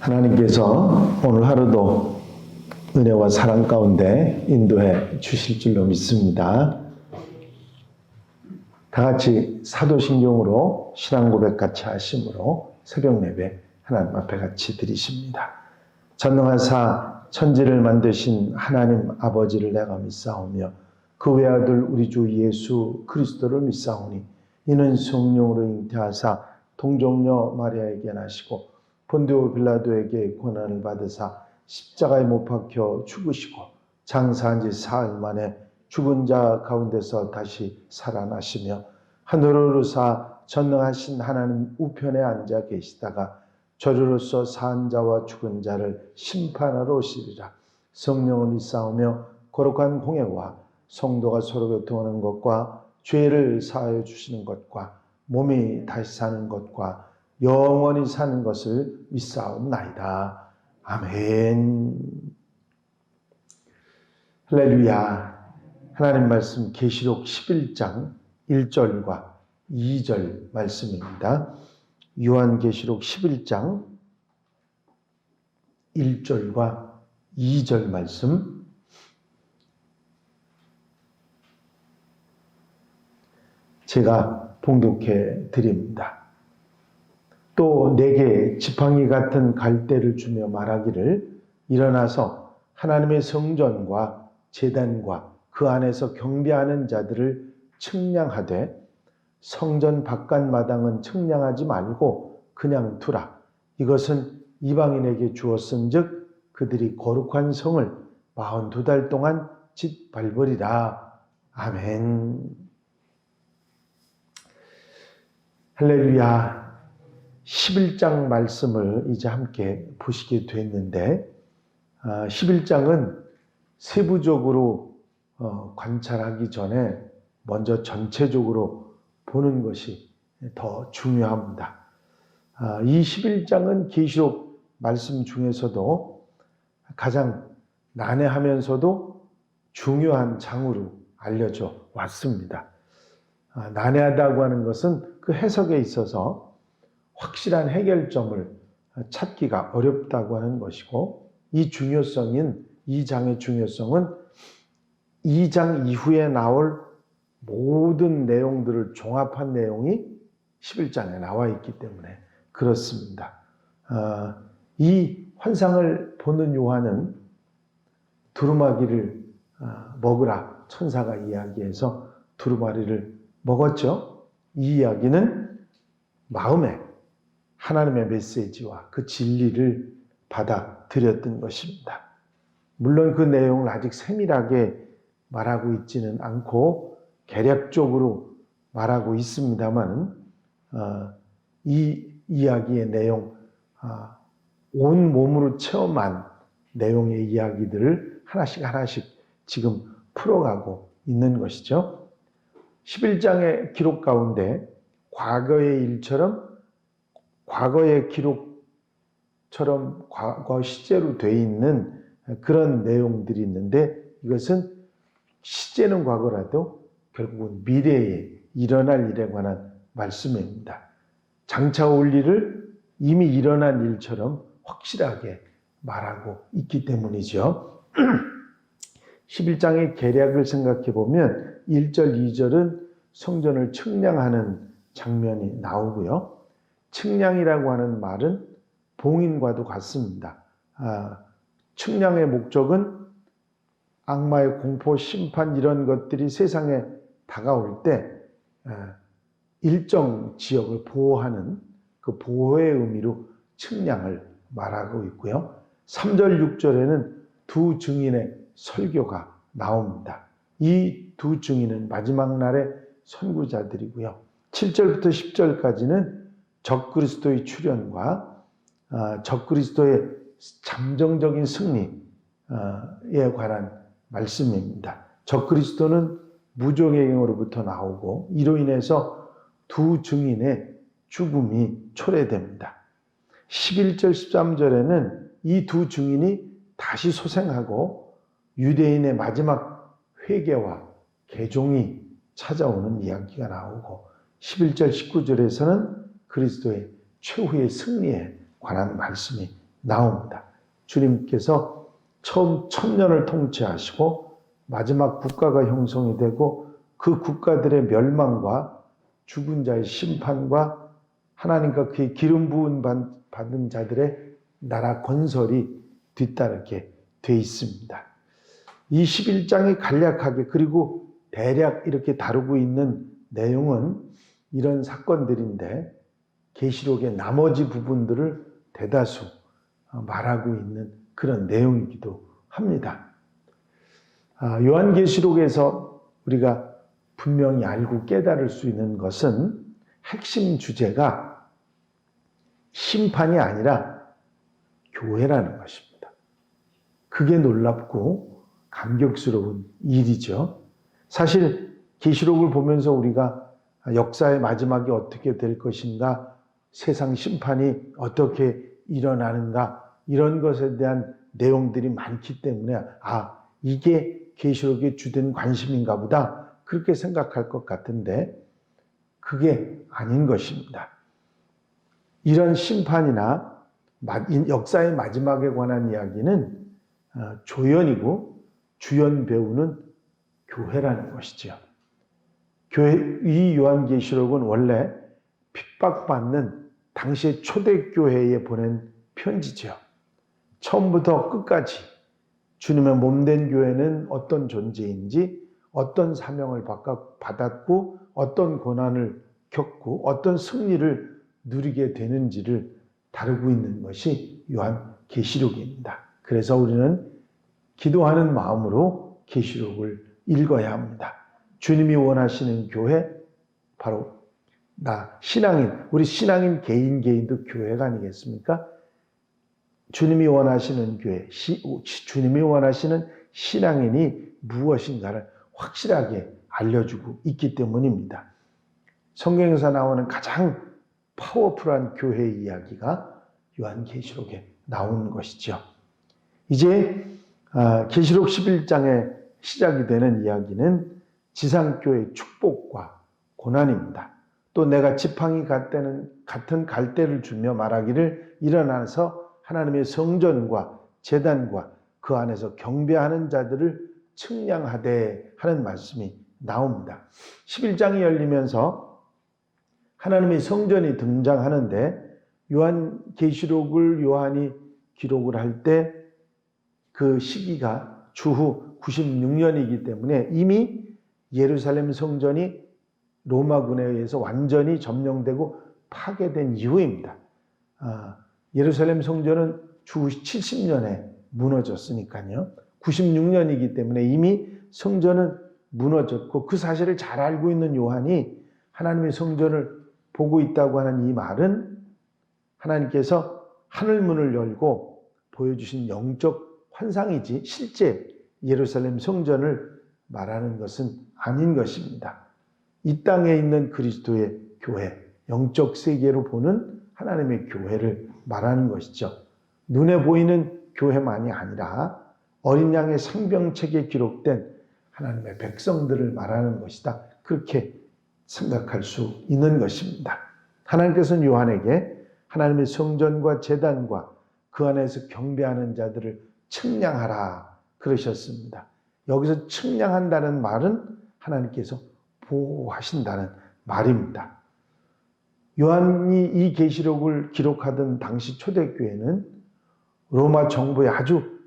하나님께서 오늘 하루도 은혜와 사랑 가운데 인도해 주실 줄로 믿습니다. 다 같이 사도신경으로 신앙 고백 같이 하심으로 새벽 예배 하나님 앞에 같이 드리십니다. 전능하사 천지를 만드신 하나님 아버지를 내가 믿사오며 그 외아들 우리 주 예수 그리스도를 믿사오니 이는 성령으로 잉태하사 동정녀 마리아에게 나시고 본디오 빌라도에게 고난을 받으사 십자가에 못 박혀 죽으시고 장사한 지 사흘 만에 죽은 자 가운데서 다시 살아나시며 하늘로 오르사 전능하신 하나님 우편에 앉아 계시다가 저주로서 산 자와 죽은 자를 심판하러 오시리라. 성령을 믿사오며 거룩한 공예와 성도가 서로 교통하는 것과 죄를 사하여 주시는 것과 몸이 다시 사는 것과 영원히 사는 것을 믿사옵나이다. 아멘. 할렐루야. 하나님 말씀 계시록 11장 1절과 2절 말씀입니다. 요한계시록 11장 1절과 2절 말씀 제가 봉독해 드립니다. 또 내게 지팡이 같은 갈대를 주며 말하기를 일어나서 하나님의 성전과 제단과 그 안에서 경배하는 자들을 측량하되 성전 바깥 마당은 측량하지 말고 그냥 두라. 이것은 이방인에게 주었은즉 그들이 거룩한 성을 42달 동안 짓밟으리라. 아멘. 할렐루야. 11장 말씀을 이제 함께 보시게 됐는데 11장은 세부적으로 관찰하기 전에 먼저 전체적으로 보는 것이 더 중요합니다. 이 11장은 계시록 말씀 중에서도 가장 난해하면서도 중요한 장으로 알려져 왔습니다. 난해하다고 하는 것은 그 해석에 있어서 확실한 해결점을 찾기가 어렵다고 하는 것이고 이 중요성인 이 장의 중요성은 이 장 이후에 나올 모든 내용들을 종합한 내용이 11장에 나와 있기 때문에 그렇습니다. 이 환상을 보는 요한은 두루마기를 먹으라 천사가 이야기해서 두루마리를 먹었죠. 이 이야기는 마음에 하나님의 메시지와 그 진리를 받아들였던 것입니다. 물론 그 내용을 아직 세밀하게 말하고 있지는 않고 개략적으로 말하고 있습니다만 이 이야기의 내용, 온 몸으로 체험한 내용의 이야기들을 하나씩 지금 풀어가고 있는 것이죠. 11장의 기록 가운데 과거의 일처럼 과거의 기록처럼 과거 시제로 되어 있는 그런 내용들이 있는데 이것은 시제는 과거라도 결국은 미래에 일어날 일에 관한 말씀입니다. 장차 올 일을 이미 일어난 일처럼 확실하게 말하고 있기 때문이죠. 11장의 계략을 생각해 보면 1절, 2절은 성전을 측량하는 장면이 나오고요. 측량이라고 하는 말은 봉인과도 같습니다. 측량의 목적은 악마의 공포, 심판 이런 것들이 세상에 다가올 때 일정 지역을 보호하는 그 보호의 의미로 측량을 말하고 있고요. 3절, 6절에는 두 증인의 설교가 나옵니다. 이 두 증인은 마지막 날의 선구자들이고요. 7절부터 10절까지는 적그리스도의 출현과 적그리스도의 잠정적인 승리에 관한 말씀입니다. 적그리스도는 무적행으로부터 나오고 이로 인해서 두 증인의 죽음이 초래됩니다. 11절, 13절에는 이 두 증인이 다시 소생하고 유대인의 마지막 회개와 개종이 찾아오는 이야기가 나오고 11절, 19절에서는 그리스도의 최후의 승리에 관한 말씀이 나옵니다. 주님께서 처음 1000년을 통치하시고 마지막 국가가 형성이 되고 그 국가들의 멸망과 죽은 자의 심판과 하나님과 그의 기름 부은 받은 자들의 나라 건설이 뒤따르게 돼 있습니다. 이 11장이 간략하게 그리고 대략 이렇게 다루고 있는 내용은 이런 사건들인데 계시록의 나머지 부분들을 대다수 말하고 있는 그런 내용이기도 합니다. 요한계시록에서 우리가 분명히 알고 깨달을 수 있는 것은 핵심 주제가 심판이 아니라 교회라는 것입니다. 그게 놀랍고 감격스러운 일이죠. 사실 계시록을 보면서 우리가 역사의 마지막이 어떻게 될 것인가, 세상 심판이 어떻게 일어나는가 이런 것에 대한 내용들이 많기 때문에 이게 계시록의 주된 관심인가 보다 그렇게 생각할 것 같은데 그게 아닌 것입니다. 이런 심판이나 역사의 마지막에 관한 이야기는 조연이고 주연 배우는 교회라는 것이죠. 이 요한계시록은 원래 핍박받는 당시의 초대교회에 보낸 편지죠. 처음부터 끝까지 주님의 몸된 교회는 어떤 존재인지, 어떤 사명을 받았고, 어떤 고난을 겪고, 어떤 승리를 누리게 되는지를 다루고 있는 것이 요한계시록입니다. 그래서 우리는 기도하는 마음으로 계시록을 읽어야 합니다. 주님이 원하시는 교회, 바로 우리 신앙인 개인도 교회가 아니겠습니까? 주님이 원하시는 교회, 주님이 원하시는 신앙인이 무엇인가를 확실하게 알려주고 있기 때문입니다. 성경에서 나오는 가장 파워풀한 교회 이야기가 요한계시록에 나오는 것이죠. 이제 계시록 11장에 시작이 되는 이야기는 지상교회의 축복과 고난입니다. 또 내가 지팡이 같은 갈대를 주며 말하기를 일어나서 하나님의 성전과 제단과 그 안에서 경배하는 자들을 측량하되 하는 말씀이 나옵니다. 11장이 열리면서 하나님의 성전이 등장하는데 요한계시록을 요한이 기록을 할 때 그 시기가 주후 96년이기 때문에 이미 예루살렘 성전이 로마군에 의해서 완전히 점령되고 파괴된 이후입니다. 예루살렘 성전은 주후 70년에 무너졌으니까요. 96년이기 때문에 이미 성전은 무너졌고 그 사실을 잘 알고 있는 요한이 하나님의 성전을 보고 있다고 하는 이 말은 하나님께서 하늘문을 열고 보여주신 영적 환상이지 실제 예루살렘 성전을 말하는 것은 아닌 것입니다. 이 땅에 있는 그리스도의 교회, 영적 세계로 보는 하나님의 교회를 말하는 것이죠. 눈에 보이는 교회만이 아니라 어린 양의 상병책에 기록된 하나님의 백성들을 말하는 것이다. 그렇게 생각할 수 있는 것입니다. 하나님께서는 요한에게 하나님의 성전과 제단과 그 안에서 경배하는 자들을 측량하라 그러셨습니다. 여기서 측량한다는 말은 하나님께서 보호하신다는 말입니다. 요한이 이 계시록을 기록하던 당시 초대교회는 로마 정부의 아주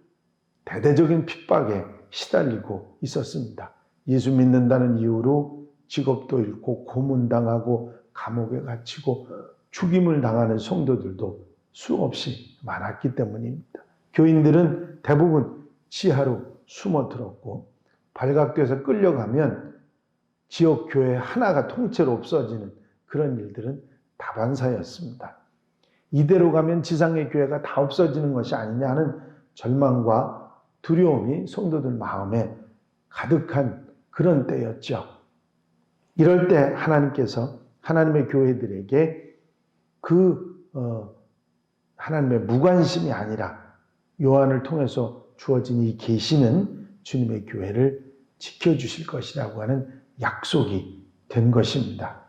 대대적인 핍박에 시달리고 있었습니다. 예수 믿는다는 이유로 직업도 잃고 고문당하고 감옥에 갇히고 죽임을 당하는 성도들도 수없이 많았기 때문입니다. 교인들은 대부분 지하로 숨어들었고 발각돼서 끌려가면 지역교회 하나가 통째로 없어지는 그런 일들은 다반사였습니다. 이대로 가면 지상의 교회가 다 없어지는 것이 아니냐 하는 절망과 두려움이 성도들 마음에 가득한 그런 때였죠. 이럴 때 하나님께서 하나님의 교회들에게 하나님의 무관심이 아니라 요한을 통해서 주어진 이 계시는 주님의 교회를 지켜주실 것이라고 하는 약속이 된 것입니다.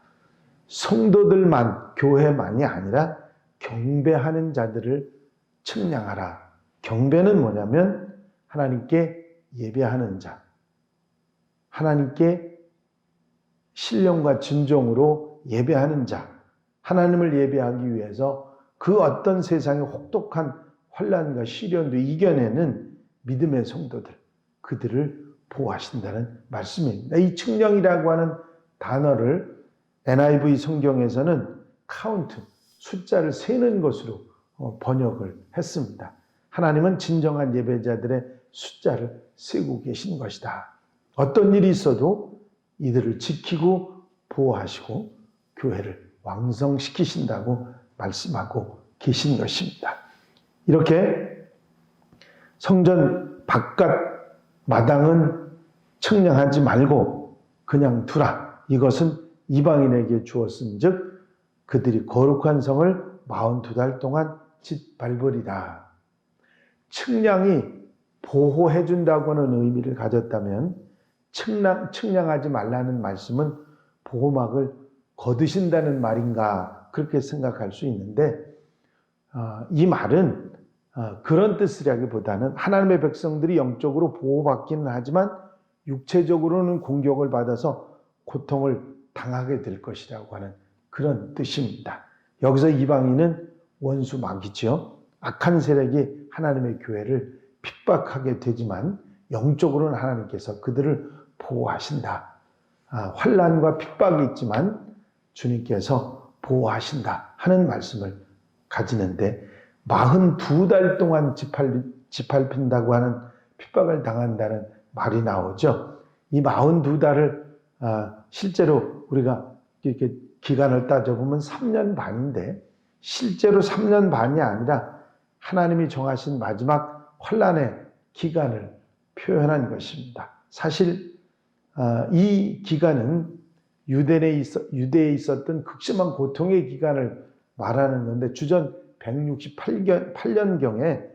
성도들만, 교회만이 아니라 경배하는 자들을 측량하라. 경배는 뭐냐면 하나님께 예배하는 자, 하나님께 신령과 진정으로 예배하는 자, 하나님을 예배하기 위해서 그 어떤 세상의 혹독한 환난과 시련도 이겨내는 믿음의 성도들, 그들을 보호하신다는 말씀입니다. 이 측량이라고 하는 단어를 NIV 성경에서는 카운트, 숫자를 세는 것으로 번역을 했습니다. 하나님은 진정한 예배자들의 숫자를 세고 계신 것이다. 어떤 일이 있어도 이들을 지키고 보호하시고 교회를 왕성시키신다고 말씀하고 계신 것입니다. 이렇게 성전 바깥 마당은 측량하지 말고 그냥 두라. 이것은 이방인에게 주었은즉 그들이 거룩한 성을 42달 동안 짓밟으리라. 측량이 보호해준다고 하는 의미를 가졌다면 측량하지 말라는 말씀은 보호막을 거두신다는 말인가 그렇게 생각할 수 있는데 이 말은 그런 뜻이라기보다는 하나님의 백성들이 영적으로 보호받기는 하지만 육체적으로는 공격을 받아서 고통을 당하게 될 것이라고 하는 그런 뜻입니다. 여기서 이방인은 원수 마귀죠. 악한 세력이 하나님의 교회를 핍박하게 되지만 영적으로는 하나님께서 그들을 보호하신다. 환난과 핍박이 있지만 주님께서 보호하신다 하는 말씀을 가지는데 42달 동안 짓밟힌다고 하는 핍박을 당한다는 말이 나오죠. 이 42달을 실제로 우리가 이렇게 기간을 따져보면 3년 반인데 실제로 3년 반이 아니라 하나님이 정하신 마지막 환난의 기간을 표현한 것입니다. 사실 이 기간은 유대에 있었던 극심한 고통의 기간을 말하는 건데 주전 168년경에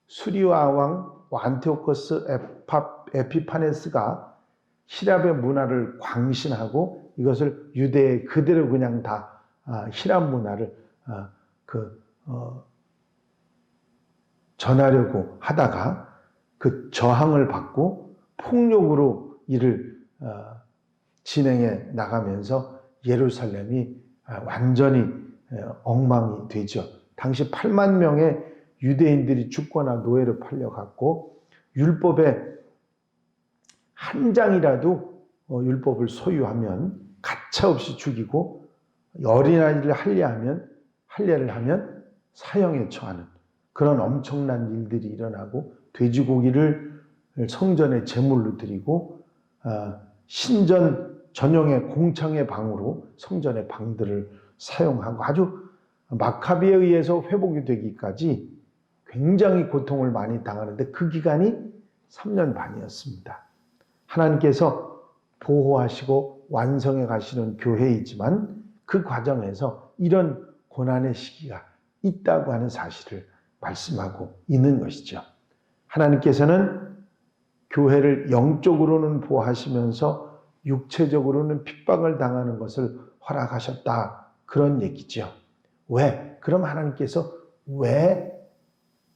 수리아 왕 안티오코스 에피파네스가 히랍의 문화를 광신하고 이것을 유대에 그대로 그냥 다 히랍 문화를 전하려고 하다가 그 저항을 받고 폭력으로 이를 진행해 나가면서 예루살렘이 완전히 엉망이 되죠. 당시 8만 명의 유대인들이 죽거나 노예로 팔려갔고 율법의 한 장이라도 율법을 소유하면 가차없이 죽이고 어린아이를 할례를 하면 사형에 처하는 그런 엄청난 일들이 일어나고 돼지고기를 성전에 제물로 드리고 신전 전용의 공창의 방으로 성전의 방들을 사용하고 아주 마카비에 의해서 회복이 되기까지 굉장히 고통을 많이 당하는데 그 기간이 3년 반이었습니다. 하나님께서 보호하시고 완성해 가시는 교회이지만 그 과정에서 이런 고난의 시기가 있다고 하는 사실을 말씀하고 있는 것이죠. 하나님께서는 교회를 영적으로는 보호하시면서 육체적으로는 핍박을 당하는 것을 허락하셨다. 그런 얘기죠. 왜? 그럼 하나님께서 왜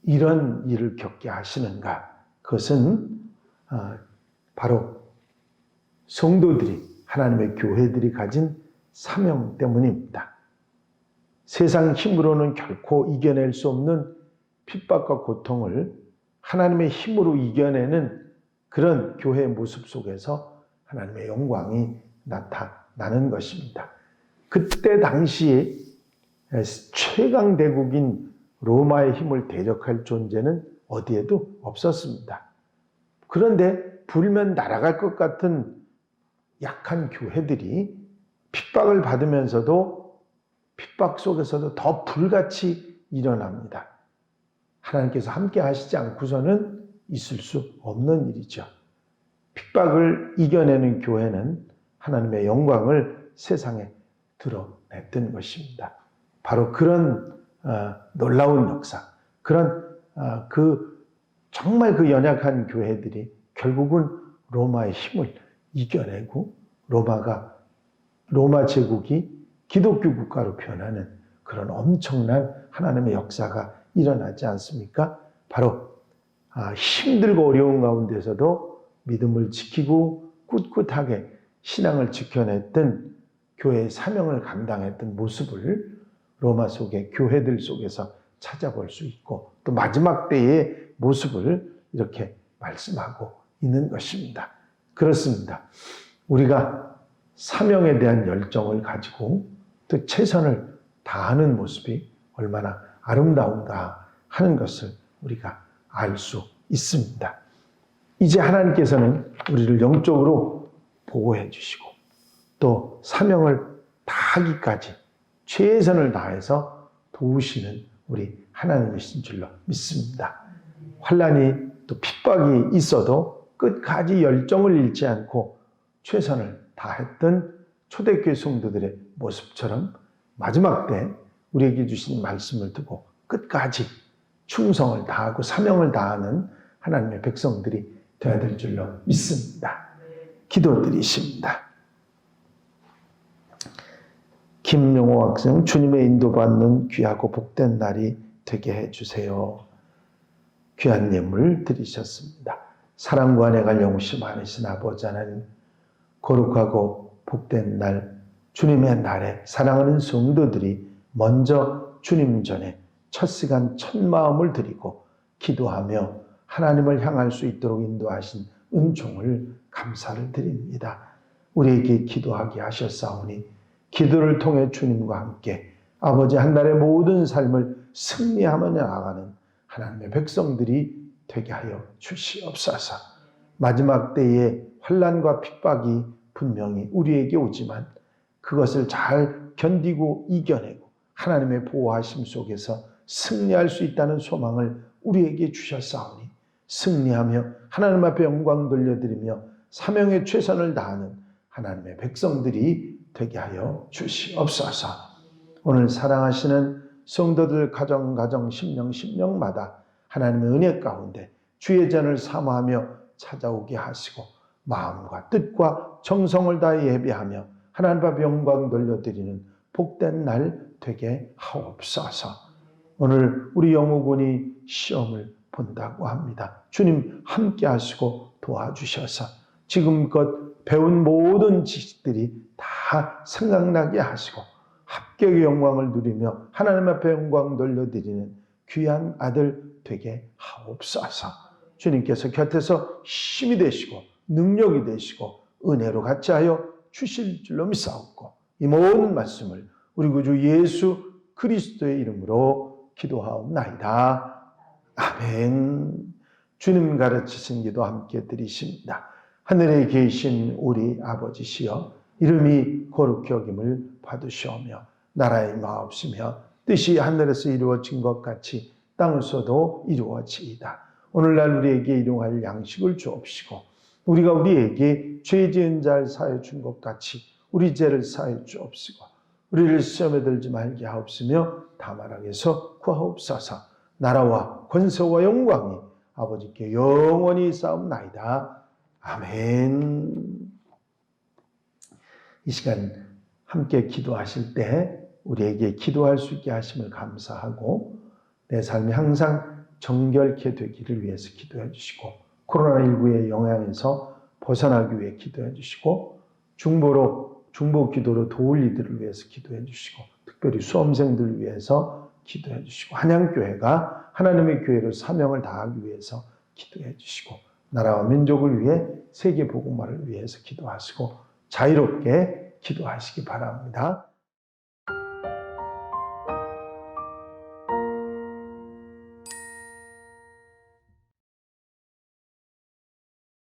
이런 일을 겪게 하시는가? 그것은 바로 성도들이 하나님의 교회들이 가진 사명 때문입니다. 세상 힘으로는 결코 이겨낼 수 없는 핍박과 고통을 하나님의 힘으로 이겨내는 그런 교회의 모습 속에서 하나님의 영광이 나타나는 것입니다. 그때 당시에 최강 대국인 로마의 힘을 대적할 존재는 어디에도 없었습니다. 그런데 불면 날아갈 것 같은 약한 교회들이 핍박을 받으면서도 핍박 속에서도 더 불같이 일어납니다. 하나님께서 함께 하시지 않고서는 있을 수 없는 일이죠. 핍박을 이겨내는 교회는 하나님의 영광을 세상에 드러냈던 것입니다. 바로 그런 놀라운 역사, 그런 정말 그 연약한 교회들이 결국은 로마의 힘을 이겨내고 로마 제국이 기독교 국가로 변하는 그런 엄청난 하나님의 역사가 일어나지 않습니까? 바로 힘들고 어려운 가운데서도 믿음을 지키고 꿋꿋하게 신앙을 지켜냈던 교회의 사명을 감당했던 모습을 로마 속의 교회들 속에서 찾아볼 수 있고 또 마지막 때의 모습을 이렇게 말씀하고 있는 것입니다. 그렇습니다. 우리가 사명에 대한 열정을 가지고 또 최선을 다하는 모습이 얼마나 아름다운가 하는 것을 우리가 알 수 있습니다. 이제 하나님께서는 우리를 영적으로 보호해 주시고 또 사명을 다하기까지 최선을 다해서 도우시는 우리 하나님이신 줄로 믿습니다. 환난이 또 핍박이 있어도 끝까지 열정을 잃지 않고 최선을 다했던 초대교회 성도들의 모습처럼 마지막 때 우리에게 주신 말씀을 두고 끝까지 충성을 다하고 사명을 다하는 하나님의 백성들이 되어야 될 줄로 믿습니다. 기도드리십니다. 김용호 학생, 주님의 인도받는 귀하고 복된 날이 되게 해주세요. 귀한 예물 드리셨습니다. 사랑과 은혜가 영시 많으신 아버지 하나님, 거룩하고 복된 날, 주님의 날에 사랑하는 성도들이 먼저 주님 전에 첫 시간 첫 마음을 드리고 기도하며 하나님을 향할 수 있도록 인도하신 은총을 감사를 드립니다. 우리에게 기도하게 하셨사오니 기도를 통해 주님과 함께 아버지 한 날의 모든 삶을 승리하며 나아가는 하나님의 백성들이 되게 하여 주시옵소서. 마지막 때에 환난과 핍박이 분명히 우리에게 오지만 그것을 잘 견디고 이겨내고 하나님의 보호하심 속에서 승리할 수 있다는 소망을 우리에게 주셨사오니 승리하며 하나님 앞에 영광 돌려드리며 사명에 최선을 다하는 하나님의 백성들이 되게 하여 주시옵소서. 오늘 사랑하시는 성도들 가정 심령마다 하나님의 은혜 가운데 주의 전을 사모하며 찾아오게 하시고 마음과 뜻과 정성을 다해 예배하며 하나님 앞에 영광 돌려드리는 복된 날 되게 하옵소서. 오늘 우리 영우군이 시험을 본다고 합니다. 주님 함께 하시고 도와주셔서 지금껏 배운 모든 지식들이 다 생각나게 하시고 합격의 영광을 누리며 하나님 앞에 영광 돌려드리는 귀한 아들 되게 하옵소서. 주님께서 곁에서 힘이 되시고 능력이 되시고 은혜로 같이 하여 주실 줄로 믿사옵고 이 모든 말씀을 우리 구주 예수 그리스도의 이름으로 기도하옵나이다. 아멘. 주님 가르치신 기도 함께 드리십니다. 하늘에 계신 우리 아버지시여 이름이 거룩히 여김을 받으시오며 나라의 마옵시며 뜻이 하늘에서 이루어진 것 같이 땅에서도 이루어지이다. 오늘날 우리에게 일용할 양식을 주옵시고 우리가 우리에게 죄 지은 자를 사하여 준 것 같이 우리 죄를 사하여 주옵시고 우리를 시험에 들지 말게 하옵시며 다만 악에서 구하옵소서. 나라와 권세와 영광이 아버지께 영원히 쌓옵나이다. 아멘. 이 시간 함께 기도하실 때 우리에게 기도할 수 있게 하심을 감사하고 내 삶이 항상 정결케 되기를 위해서 기도해 주시고 코로나19의 영향에서 벗어나기 위해 기도해 주시고 중보 기도로 도울 이들을 위해서 기도해 주시고 특별히 수험생들을 위해서 기도해 주시고 한양교회가 하나님의 교회로 사명을 다하기 위해서 기도해 주시고 나라와 민족을 위해 세계 복음화를 위해서 기도하시고 자유롭게 기도하시기 바랍니다.